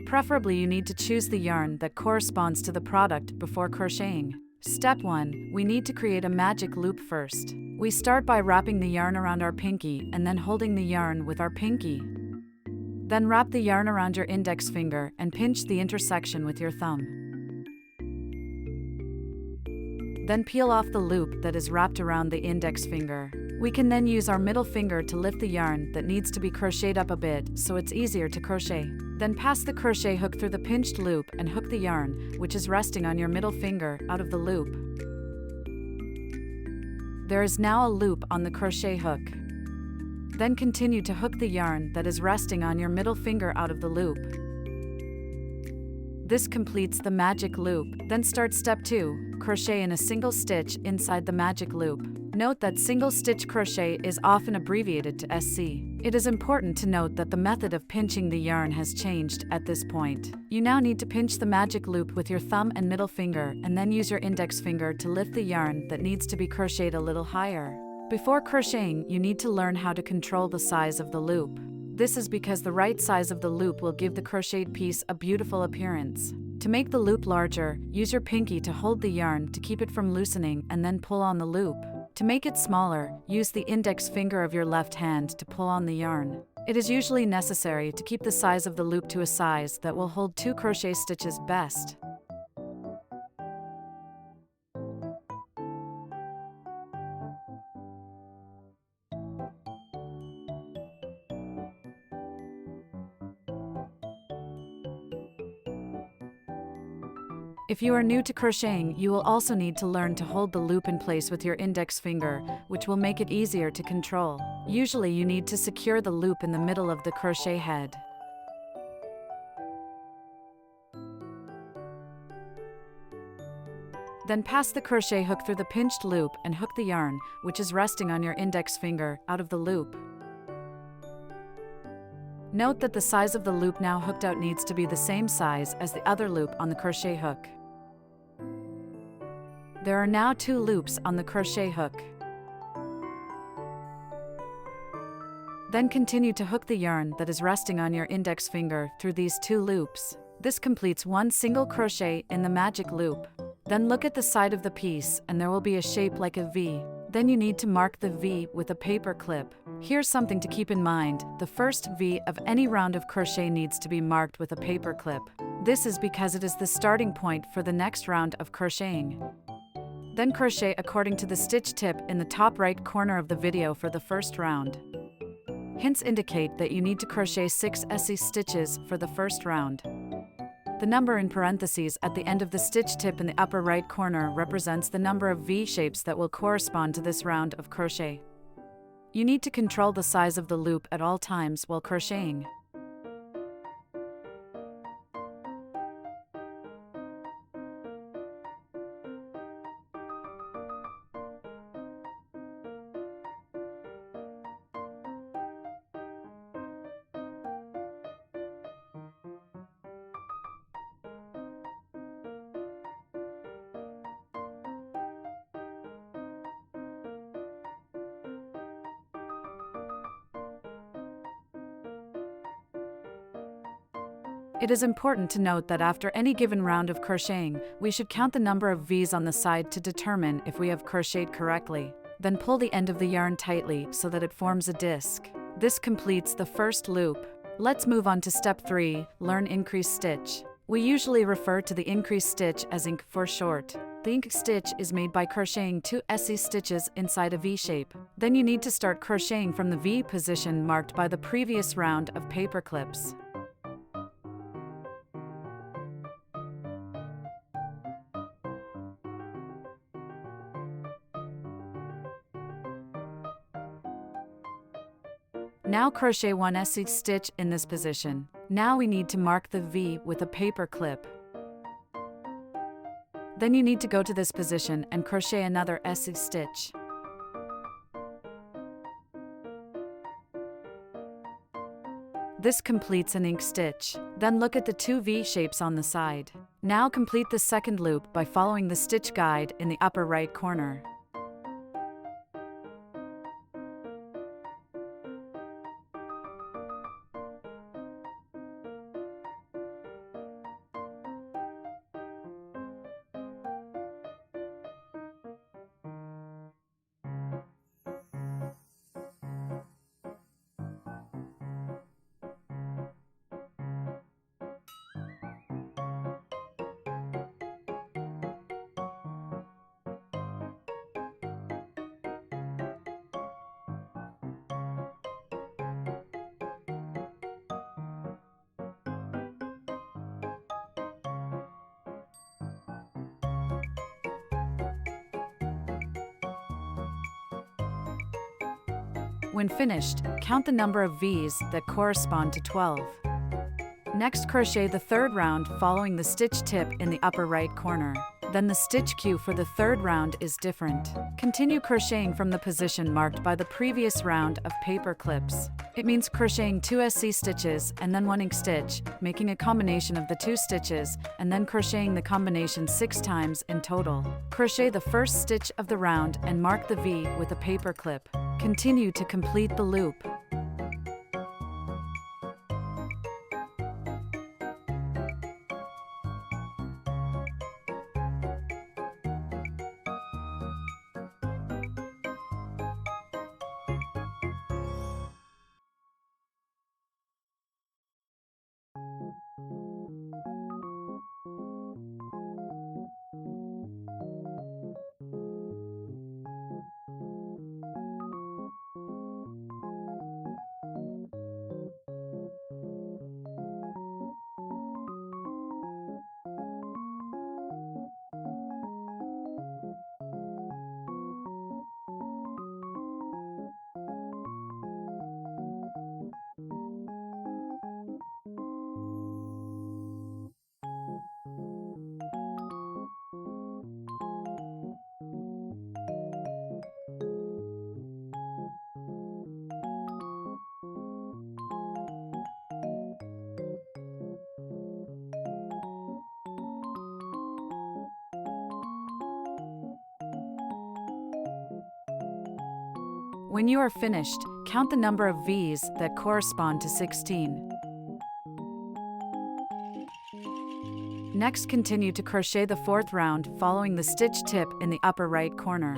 Preferably you need to choose the yarn that corresponds to the product before crocheting. Step 1. We need to create a magic loop first. We start by wrapping the yarn around our pinky and then holding the yarn with our pinky. Then wrap the yarn around your index finger and pinch the intersection with your thumb. Then peel off the loop that is wrapped around the index finger. We can then use our middle finger to lift the yarn that needs to be crocheted up a bit so it's easier to crochet. Then pass the crochet hook through the pinched loop and hook the yarn, which is resting on your middle finger, out of the loop. There is now a loop on the crochet hook. Then continue to hook the yarn that is resting on your middle finger out of the loop. This completes the magic loop. Then start step 2, crochet in a single stitch inside the magic loop. Note that single stitch crochet is often abbreviated to SC. It is important to note that the method of pinching the yarn has changed at this point. You now need to pinch the magic loop with your thumb and middle finger and then use your index finger to lift the yarn that needs to be crocheted a little higher. Before crocheting, you need to learn how to control the size of the loop. This is because the right size of the loop will give the crocheted piece a beautiful appearance. To make the loop larger, use your pinky to hold the yarn to keep it from loosening and then pull on the loop. To make it smaller, use the index finger of your left hand to pull on the yarn. It is usually necessary to keep the size of the loop to a size that will hold 2 crochet stitches best. If you are new to crocheting, you will also need to learn to hold the loop in place with your index finger, which will make it easier to control. Usually you need to secure the loop in the middle of the crochet head. Then pass the crochet hook through the pinched loop and hook the yarn, which is resting on your index finger, out of the loop. Note that the size of the loop now hooked out needs to be the same size as the other loop on the crochet hook. There are now 2 loops on the crochet hook. Then continue to hook the yarn that is resting on your index finger through these 2 loops. This completes 1 single crochet in the magic loop. Then look at the side of the piece and there will be a shape like a V. Then you need to mark the V with a paper clip. Here's something to keep in mind: the first V of any round of crochet needs to be marked with a paper clip. This is because it is the starting point for the next round of crocheting. Then crochet according to the stitch tip in the top right corner of the video for the first round. Hints indicate that you need to crochet 6 SC stitches for the first round. The number in parentheses at the end of the stitch tip in the upper right corner represents the number of V shapes that will correspond to this round of crochet. You need to control the size of the loop at all times while crocheting. It is important to note that after any given round of crocheting, we should count the number of V's on the side to determine if we have crocheted correctly. Then pull the end of the yarn tightly so that it forms a disc. This completes the first loop. Let's move on to step 3, learn increase stitch. We usually refer to the increase stitch as ink for short. The ink stitch is made by crocheting 2 SC stitches inside a V shape. Then you need to start crocheting from the V position marked by the previous round of paper clips. Now crochet 1 SC stitch in this position. Now we need to mark the V with a paper clip. Then you need to go to this position and crochet another SC stitch. This completes an ink stitch. Then look at the 2 V shapes on the side. Now complete the second loop by following the stitch guide in the upper right corner. When finished, count the number of V's that correspond to 12. Next, crochet the third round following the stitch tip in the upper right corner. Then the stitch cue for the third round is different. Continue crocheting from the position marked by the previous round of paper clips. It means crocheting 2 SC stitches and then 1 ink stitch, making a combination of the 2 stitches, and then crocheting the combination 6 times in total. Crochet the first stitch of the round and mark the V with a paper clip. Continue to complete the loop. When you are finished, count the number of V's that correspond to 16. Next, continue to crochet the fourth round following the stitch tip in the upper right corner.